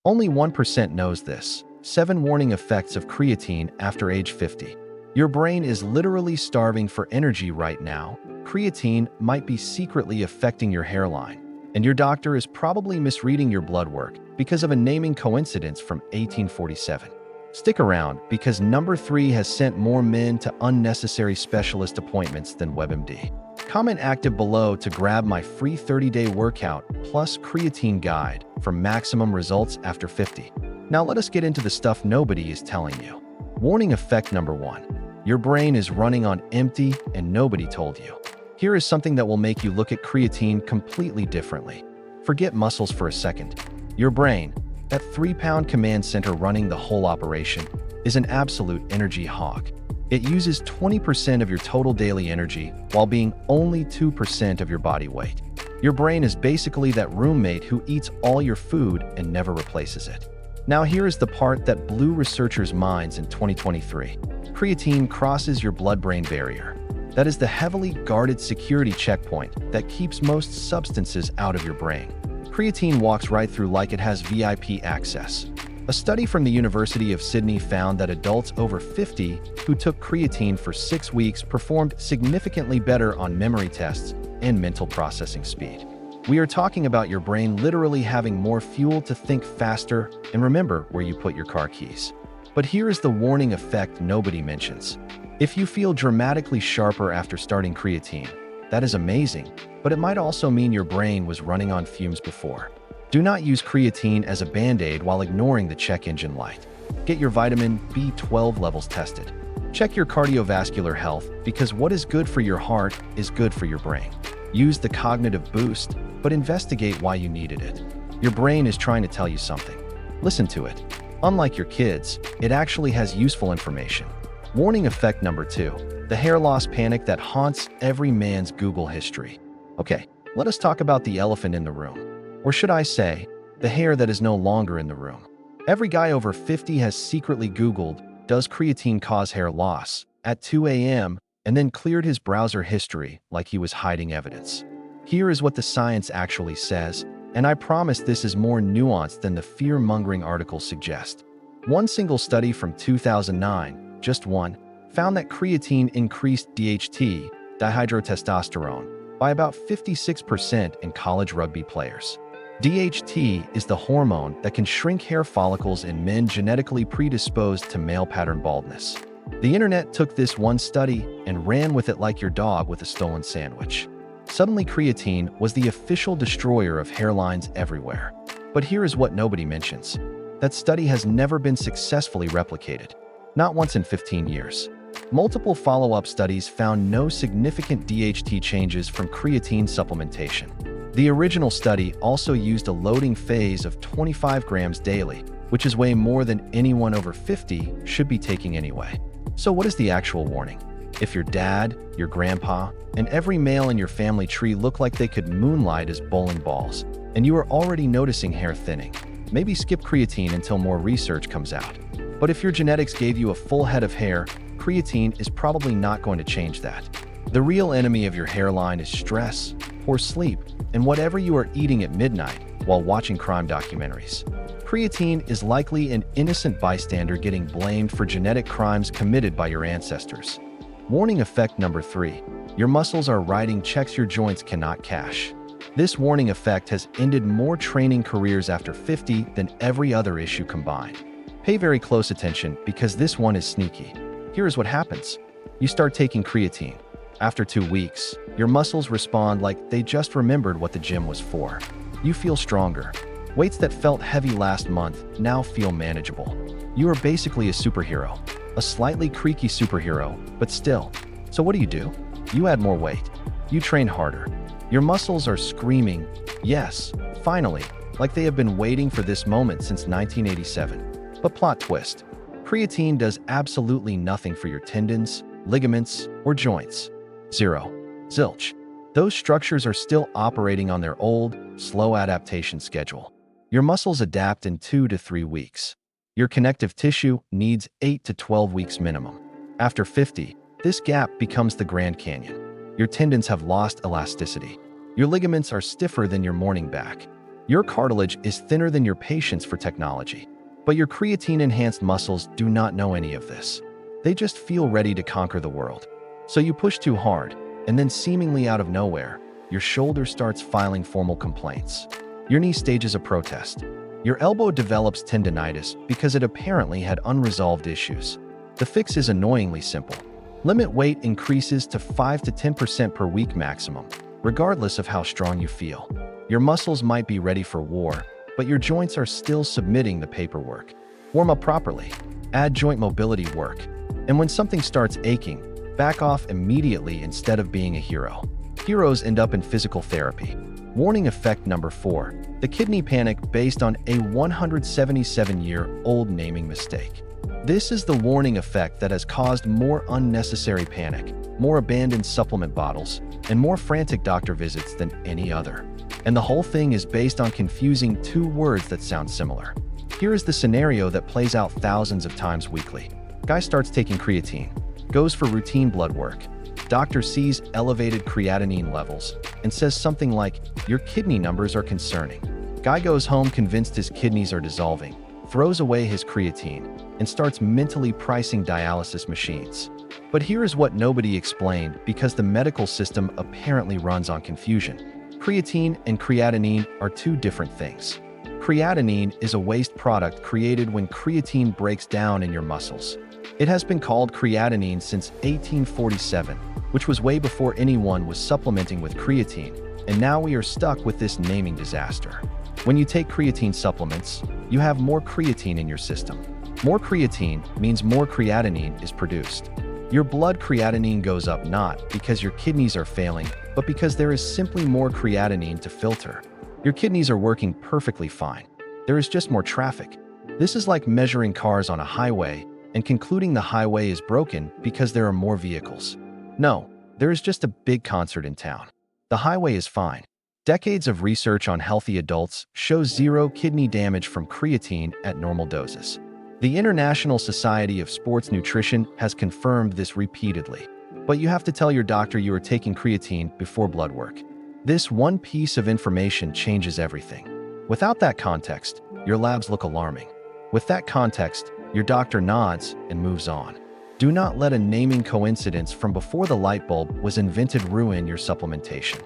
Only 1% knows this. 7 warning effects of creatine after age 50. Your brain is literally starving for energy right now. Creatine might be secretly affecting your hairline, and your doctor is probably misreading your blood work because of a naming coincidence from 1847. Stick around because number 3 has sent more men to unnecessary specialist appointments than WebMD. Comment active below to grab my free 30-day workout plus creatine guide for maximum results after 50. Now let us get into the stuff nobody is telling you. Warning effect number 1. Your brain is running on empty and nobody told you. Here is something that will make you look at creatine completely differently. Forget muscles for a second. Your brain, that 3-pound command center running the whole operation, is an absolute energy hog. It uses 20% of your total daily energy while being only 2% of your body weight. Your brain is basically that roommate who eats all your food and never replaces it. Now here is the part that blew researchers' minds in 2023. Creatine crosses your blood-brain barrier. That is the heavily guarded security checkpoint that keeps most substances out of your brain. Creatine walks right through like it has VIP access. A study from the University of Sydney found that adults over 50 who took creatine for 6 weeks performed significantly better on memory tests and mental processing speed. We are talking about your brain literally having more fuel to think faster and remember where you put your car keys. But here is the warning effect nobody mentions. If you feel dramatically sharper after starting creatine, that is amazing, but it might also mean your brain was running on fumes before. Do not use creatine as a band-aid while ignoring the check engine light. Get your vitamin B12 levels tested. Check your cardiovascular health because what is good for your heart is good for your brain. Use the cognitive boost, but investigate why you needed it. Your brain is trying to tell you something. Listen to it. Unlike your kids, it actually has useful information. Warning effect number 2. The hair loss panic that haunts every man's Google history. Okay, let us talk about the elephant in the room. Or should I say, the hair that is no longer in the room. Every guy over 50 has secretly Googled, "Does creatine cause hair loss?" at 2 a.m. and then cleared his browser history like he was hiding evidence. Here is what the science actually says, and I promise this is more nuanced than the fear-mongering articles suggest. One single study from 2009, just one, found that creatine increased DHT, dihydrotestosterone, by about 56% in college rugby players. DHT is the hormone that can shrink hair follicles in men genetically predisposed to male pattern baldness. The internet took this one study and ran with it like your dog with a stolen sandwich. Suddenly, creatine was the official destroyer of hairlines everywhere. But here is what nobody mentions. That study has never been successfully replicated. Not once in 15 years. Multiple follow-up studies found no significant DHT changes from creatine supplementation. The original study also used a loading phase of 25 grams daily, which is way more than anyone over 50 should be taking anyway. So what is the actual warning? If your dad, your grandpa, and every male in your family tree look like they could moonlight as bowling balls, and you are already noticing hair thinning, maybe skip creatine until more research comes out. But if your genetics gave you a full head of hair, creatine is probably not going to change that. The real enemy of your hairline is stress, poor sleep, and whatever you are eating at midnight while watching crime documentaries. Creatine is likely an innocent bystander getting blamed for genetic crimes committed by your ancestors. Warning effect number 3. Your muscles are writing checks your joints cannot cash. This warning effect has ended more training careers after 50 than every other issue combined. Pay very close attention because this one is sneaky. Here is what happens. You start taking creatine. After 2 weeks, your muscles respond like they just remembered what the gym was for. You feel stronger. Weights that felt heavy last month now feel manageable. You are basically a superhero. A slightly creaky superhero, but still. So what do? You add more weight. You train harder. Your muscles are screaming, yes, finally, like they have been waiting for this moment since 1987. But plot twist. Creatine does absolutely nothing for your tendons, ligaments, or joints. Zero. Zilch. Those structures are still operating on their old, slow adaptation schedule. Your muscles adapt in 2 to 3 weeks. Your connective tissue needs 8 to 12 weeks minimum. After 50, this gap becomes the Grand Canyon. Your tendons have lost elasticity. Your ligaments are stiffer than your morning back. Your cartilage is thinner than your patience for technology. But your creatine-enhanced muscles do not know any of this. They just feel ready to conquer the world. So you push too hard, and then seemingly out of nowhere, your shoulder starts filing formal complaints. Your knee stages a protest. Your elbow develops tendinitis because it apparently had unresolved issues. The fix is annoyingly simple. Limit weight increases to 5 to 10% per week maximum, regardless of how strong you feel. Your muscles might be ready for war, but your joints are still submitting the paperwork. Warm up properly. Add joint mobility work. And when something starts aching, back off immediately instead of being a hero. Heroes end up in physical therapy. Warning effect number 4. The kidney panic based on a 177-year-old naming mistake. This is the warning effect that has caused more unnecessary panic, more abandoned supplement bottles, and more frantic doctor visits than any other. And the whole thing is based on confusing two words that sound similar. Here is the scenario that plays out thousands of times weekly. Guy starts taking creatine, goes for routine blood work. Doctor sees elevated creatinine levels and says something like, "Your kidney numbers are concerning." Guy goes home convinced his kidneys are dissolving, throws away his creatine, and starts mentally pricing dialysis machines. But here is what nobody explained because the medical system apparently runs on confusion. Creatine and creatinine are two different things. Creatinine is a waste product created when creatine breaks down in your muscles. It has been called creatinine since 1847, which was way before anyone was supplementing with creatine, and now we are stuck with this naming disaster. When you take creatine supplements, you have more creatine in your system. More creatine means more creatinine is produced. Your blood creatinine goes up not because your kidneys are failing, but because there is simply more creatinine to filter. Your kidneys are working perfectly fine. There is just more traffic. This is like measuring cars on a highway and concluding the highway is broken because there are more vehicles. No, there is just a big concert in town. The highway is fine. Decades of research on healthy adults shows zero kidney damage from creatine at normal doses. The International Society of Sports Nutrition has confirmed this repeatedly. But you have to tell your doctor you are taking creatine before blood work. This one piece of information changes everything. Without that context, your labs look alarming. With that context, your doctor nods and moves on. Do not let a naming coincidence from before the light bulb was invented ruin your supplementation.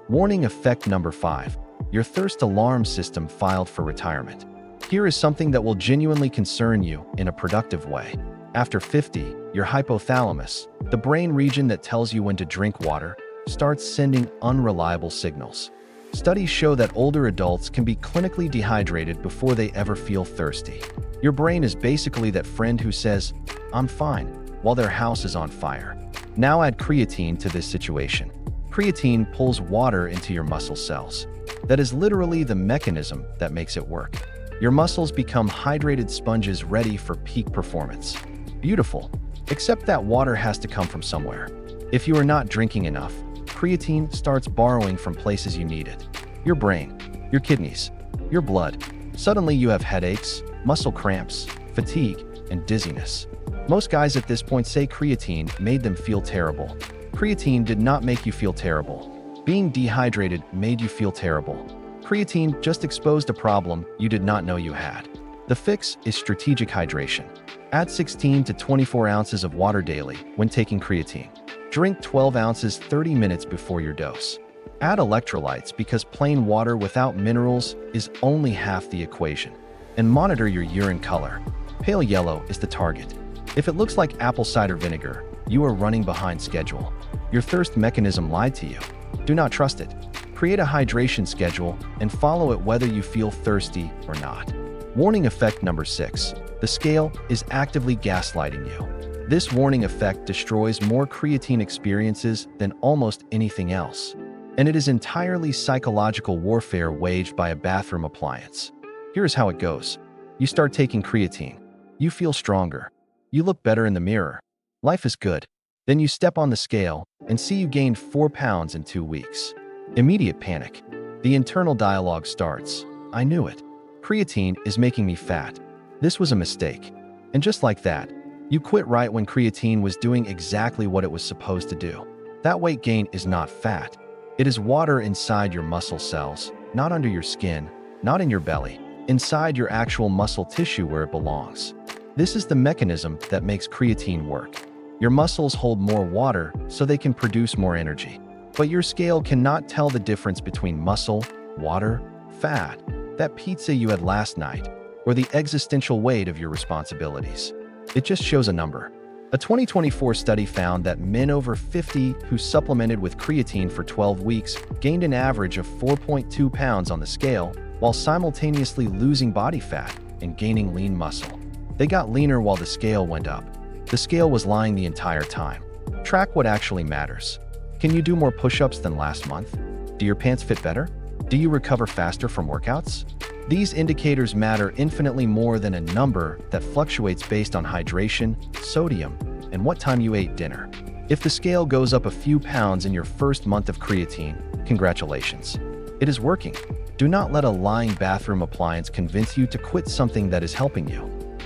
Warning effect number 5. Your thirst alarm system filed for retirement. Here is something that will genuinely concern you in a productive way. After 50, your hypothalamus, the brain region that tells you when to drink water, starts sending unreliable signals. Studies show that older adults can be clinically dehydrated before they ever feel thirsty. Your brain is basically that friend who says, "I'm fine," while their house is on fire. Now add creatine to this situation. Creatine pulls water into your muscle cells. That is literally the mechanism that makes it work. Your muscles become hydrated sponges ready for peak performance. Beautiful, except that water has to come from somewhere. If you are not drinking enough, creatine starts borrowing from places you need it. Your brain, your kidneys, your blood. Suddenly you have headaches, muscle cramps, fatigue, and dizziness. Most guys at this point say creatine made them feel terrible. Creatine did not make you feel terrible. Being dehydrated made you feel terrible. Creatine just exposed a problem you did not know you had. The fix is strategic hydration. Add 16 to 24 ounces of water daily when taking creatine. Drink 12 ounces 30 minutes before your dose. Add electrolytes because plain water without minerals is only half the equation. And monitor your urine color. Pale yellow is the target. If it looks like apple cider vinegar, you are running behind schedule. Your thirst mechanism lied to you. Do not trust it. Create a hydration schedule and follow it whether you feel thirsty or not. Warning effect number 6. The scale is actively gaslighting you. This warning effect destroys more creatine experiences than almost anything else. And it is entirely psychological warfare waged by a bathroom appliance. Here's how it goes. You start taking creatine. You feel stronger. You look better in the mirror. Life is good. Then you step on the scale and see you gained 4 pounds in 2 weeks. Immediate panic. The internal dialogue starts. I knew it. Creatine is making me fat. This was a mistake. And just like that, you quit right when creatine was doing exactly what it was supposed to do. That weight gain is not fat. It is water inside your muscle cells, not under your skin, not in your belly, inside your actual muscle tissue where it belongs. This is the mechanism that makes creatine work. Your muscles hold more water so they can produce more energy. But your scale cannot tell the difference between muscle, water, fat, that pizza you had last night, or the existential weight of your responsibilities. It just shows a number. A 2024 study found that men over 50 who supplemented with creatine for 12 weeks gained an average of 4.2 pounds on the scale, while simultaneously losing body fat and gaining lean muscle. They got leaner while the scale went up. The scale was lying the entire time. Track what actually matters. Can you do more push-ups than last month? Do your pants fit better? Do you recover faster from workouts? These indicators matter infinitely more than a number that fluctuates based on hydration, sodium, and what time you ate dinner. If the scale goes up a few pounds in your first month of creatine, congratulations. It is working. Do not let a lying bathroom appliance convince you to quit something that is helping you.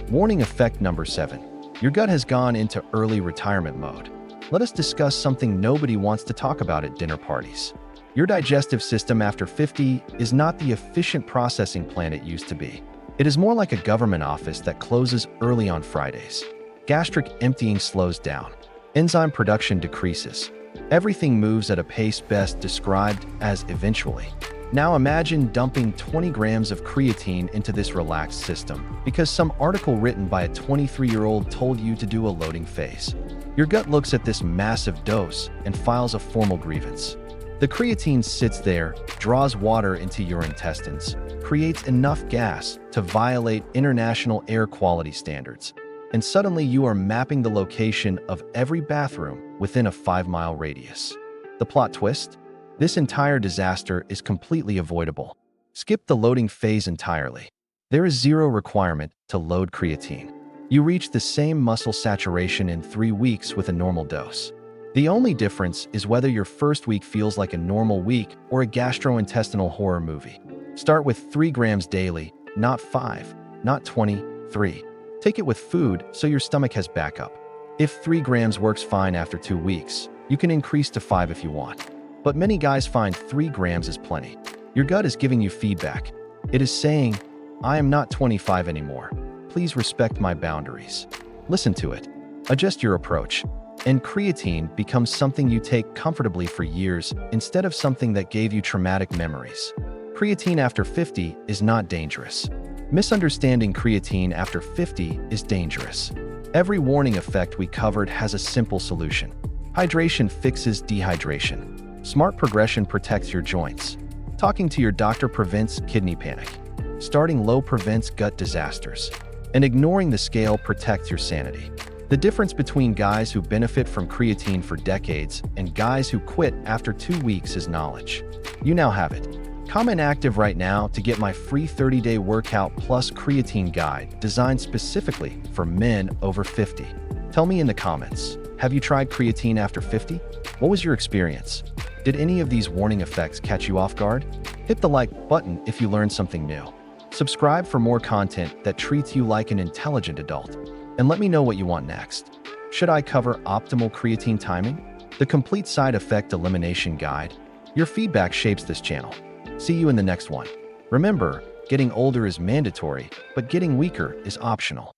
Warning effect number 7. Your gut has gone into early retirement mode. Let us discuss something nobody wants to talk about at dinner parties. Your digestive system after 50 is not the efficient processing plant it used to be. It is more like a government office that closes early on Fridays. Gastric emptying slows down. Enzyme production decreases. Everything moves at a pace best described as eventually. Now imagine dumping 20 grams of creatine into this relaxed system because some article written by a 23-year-old told you to do a loading phase. Your gut looks at this massive dose and files a formal grievance. The creatine sits there, draws water into your intestines, creates enough gas to violate international air quality standards, and suddenly you are mapping the location of every bathroom within a 5-mile radius. The plot twist? This entire disaster is completely avoidable. Skip the loading phase entirely. There is zero requirement to load creatine. You reach the same muscle saturation in 3 weeks with a normal dose. The only difference is whether your first week feels like a normal week or a gastrointestinal horror movie. Start with 3 grams daily, not 5, not 23. Take it with food so your stomach has backup. If 3 grams works fine after 2 weeks, you can increase to 5 if you want. But many guys find 3 grams is plenty. Your gut is giving you feedback. It is saying, I am not 25 anymore. Please respect my boundaries. Listen to it. Adjust your approach. And creatine becomes something you take comfortably for years instead of something that gave you traumatic memories. Creatine after 50 is not dangerous. Misunderstanding creatine after 50 is dangerous. Every warning effect we covered has a simple solution. Hydration fixes dehydration. Smart progression protects your joints. Talking to your doctor prevents kidney panic. Starting low prevents gut disasters. And ignoring the scale protects your sanity. The difference between guys who benefit from creatine for decades and guys who quit after 2 weeks is knowledge. You now have it. Comment active right now to get my free 30-day workout plus creatine guide designed specifically for men over 50. Tell me in the comments, have you tried creatine after 50? What was your experience? Did any of these warning effects catch you off guard? Hit the like button if you learned something new. Subscribe for more content that treats you like an intelligent adult. And let me know what you want next. Should I cover optimal creatine timing? The complete side effect elimination guide? Your feedback shapes this channel. See you in the next one. Remember, getting older is mandatory, but getting weaker is optional.